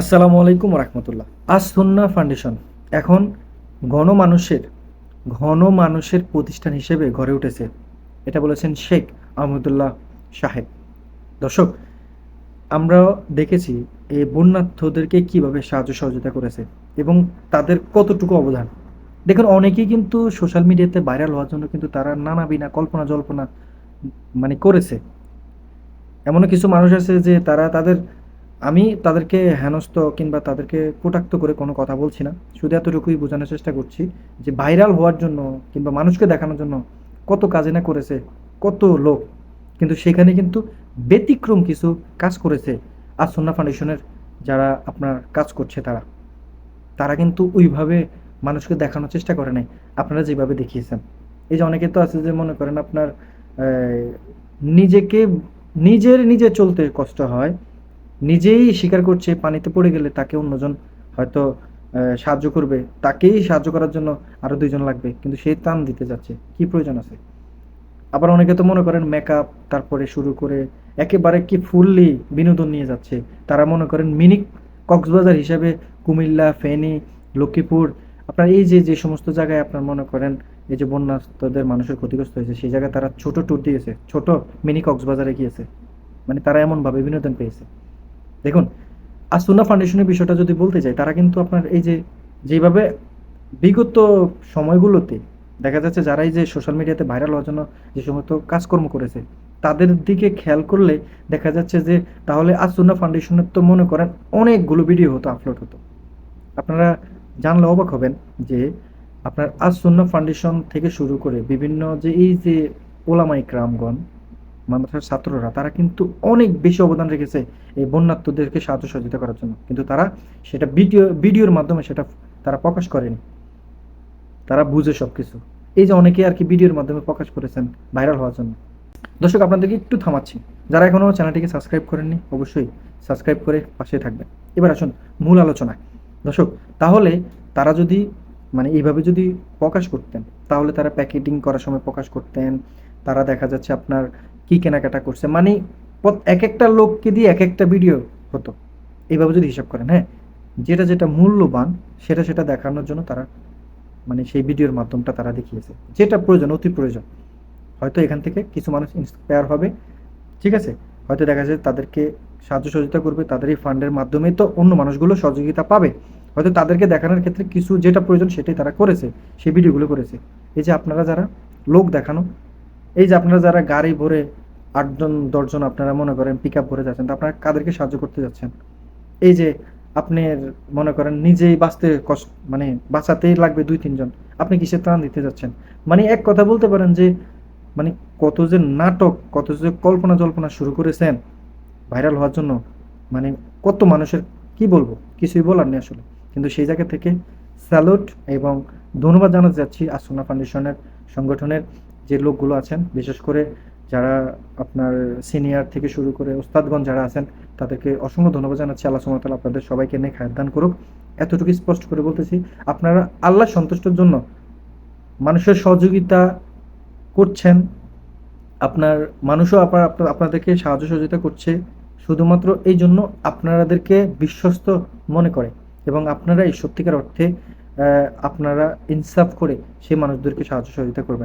আসসালামু আলাইকুম রহমতুল্লাহ। আজ সুন্নাহ ফাউন্ডেশন এখন গণমানুষের গণমানুষের প্রতিষ্ঠান হিসেবে গড়ে উঠেছে। এটা বলেছেন শেখ আহমদুল্লাহ সাহেব। দর্শক, আমরা দেখেছি এই বন্যার্থদেরকে কিভাবে সাহায্য সহযোগিতা করেছে এবং তাদের কতটুকু অবদান। দেখুন, অনেকেই কিন্তু সোশ্যাল মিডিয়াতে ভাইরাল হওয়ার জন্য কিন্তু তারা নানা বিনা কল্পনা জল্পনা করেছে। এমনও কিছু মানুষ আছে যে তারা তাদের, আমি তাদেরকে হেনস্থ কিংবা তাদেরকে কটাক্ত করে কোনো কথা বলছি না। শুধু এতটুকুই বোঝানোর চেষ্টা করছি যে ভাইরাল হওয়ার জন্য কিংবা মানুষকে দেখানোর জন্য কত কাজে না করেছে কত লোক। কিন্তু সেখানে কিন্তু ব্যতিক্রম কিছু কাজ করেছে আর সুন্নাহ ফাউন্ডেশনের যারা আপনার কাজ করছে তারা তারা কিন্তু ওইভাবে মানুষকে দেখানোর চেষ্টা করে নাই আপনারা যেভাবে দেখিয়েছেন। এই যে অনেকে তো আছে যে মনে করেন আপনার নিজেকে নিজে চলতে কষ্ট হয়, নিজেই স্বীকার করছে পানিতে পড়ে গেলে তাকে অন্যজন হয়তো সাহায্য করবে, তাকেই সাহায্য করার জন্য আরো ২ জন লাগবে। কিন্তু সে ত্রাণ দিতে যাচ্ছে। কি প্রয়োজন আছে? আবার অনেকে তো মনে করেন মেকআপ তারপরে শুরু করে একেবারে কি ফুললি বিনোদন নিয়ে যাচ্ছে। তারা মনে করেন মিনি কক্সবাজার হিসাবে কুমিল্লা, ফেনী, লক্ষ্মীপুর, আপনার এই যে সমস্ত জায়গায় আপনার মনে করেন এই যে বন্যার্তদের মানুষের ক্ষতিগ্রস্ত হয়েছে সেই জায়গায় তারা ছোট ট্যুর দিয়েছে, ছোট মিনি কক্সবাজারে গিয়েছে। তারা এমনভাবে বিনোদন পেয়েছে। দেখুন, আসুনা ফাউন্ডেশনের বিষয়টা যদি বলতে যাই, তারা কিন্তু আপনার এই যে যেভাবে বিগত সময়গুলোতে দেখা যাচ্ছে যারা এই যে সোশ্যাল মিডিয়াতে ভাইরাল হওয়ার জন্য যে সমস্ত কাজকর্ম করেছে তাদের দিকে খেয়াল করলে দেখা যাচ্ছে যে তাহলে আসুনা ফাউন্ডেশনের তো মনে করেন অনেকগুলো ভিডিও হতো, আপলোড হতো। আপনারা জানলে অবাক হবেন যে আপনার আসুন্না ফাউন্ডেশন থেকে শুরু করে বিভিন্ন যে এই যে ওলামাই ক্রামগণ মাদ্রাসার ছাত্ররা তারা কিন্তু অনেক বেশি অবদান রেখেছে এই বন্যার্তদেরকে সাহায্য সহযোগিতা করার জন্য। কিন্তু তারা সেটা ভিডিওর মাধ্যমে সেটা তারা প্রকাশ করেনি। তারা বুঝে সবকিছু। এই যে অনেকে আর কি ভিডিওর মাধ্যমে প্রকাশ করেছেন ভাইরাল হওয়ার জন্য। দর্শক, আপনাদেরকে একটু থামাচ্ছি। যারা এখনো চ্যানেলটিকে সাবস্ক্রাইব করেননি অবশ্যই সাবস্ক্রাইব করে পাশে থাকবেন। এবার আসুন মূল আলোচনায়। দর্শক, তাহলে তারা যদি এইভাবে যদি প্রকাশ করতেন তাহলে তারা প্যাকেটিং করার সময় প্রকাশ করতেন। তারা দেখা যাচ্ছে আপনার কি কেনাকাটা করছে, এক একটা লোককে দিয়ে এক একটা ভিডিও হতো। এইভাবে যদি হিসাব করেন, হ্যাঁ, যেটা মূল্যবান সেটা দেখানোর জন্য তারা সেই ভিডিওর মাধ্যমটা তারা দেখিয়েছে। যেটা প্রয়োজন, অতি প্রয়োজন, হয়তো এখান থেকে কিছু মানুষ ইন্সপায়ার হবে। ঠিক আছে? হয়তো দেখা যায় তাদেরকে সাহায্য সহযোগিতা করবে, তাদের এই ফান্ডের মাধ্যমে তো অন্য মানুষগুলো সহযোগিতা পাবে। হয়তো তাদেরকে দেখানোর ক্ষেত্রে কিছু যেটা প্রয়োজন সেটাই তারা করেছে, সেই ভিডিওগুলো করেছে। এই যে আপনারা যারা লোক দেখানো, এই যে আপনারা যারা গাড়ি ভরে ৮ জন ১০ জন আপনারা মনে করেন পিকআপ ভরে যাচ্ছেন, তো আপনারা কাদেরকে সাহায্য করতে যাচ্ছেন? এই যে আপনার মনে করেন নিজেই বাঁচতে কষ্ট, বাঁচাতেই লাগবে ২-৩ জন, আপনি কিসের ত্রাণ দিতে যাচ্ছেন? এক কথা বলতে পারেন যে মানে কত যে নাটক, কত যে কল্পনা জল্পনা শুরু করেছেন ভাইরাল হওয়ার জন্য। মানে কত মানুষের কি বলবো, কিছুই বলার নেই আসলে। কিন্তু সেই জায়গা থেকে স্যালুট এবং ধন্যবাদ জানাতে যাচ্ছি আসুনা ফাউন্ডেশনের সংগঠনের যে লোকগুলো আছেন, বিশেষ করে যারা আপনার সিনিয়র থেকে শুরু করে ওস্তাদগণ যারা আছেন তাদেরকে অসংখ্য ধন্যবাদ জানাচ্ছি। আল্লাহ সুবহানাহু ওয়া তাআলা আপনাদের সবাইকে নেক হায়াত দান করুক। এতটুকু স্পষ্ট করে বলতেছি, আপনারা আল্লাহ সন্তুষ্টির জন্য মানুষের সহযোগিতা করছেন। আপনার মানুষও আপনাদেরকে সাহায্য সহযোগিতা করছে শুধুমাত্র এই জন্য আপনাদেরকে বিশ্বস্ত মনে করে এবং আপনারা এই সত্যিকার অর্থে আপনারা ইনসাফ করে সেই মানুষদেরকে সাহায্য সহযোগিতা করবেন।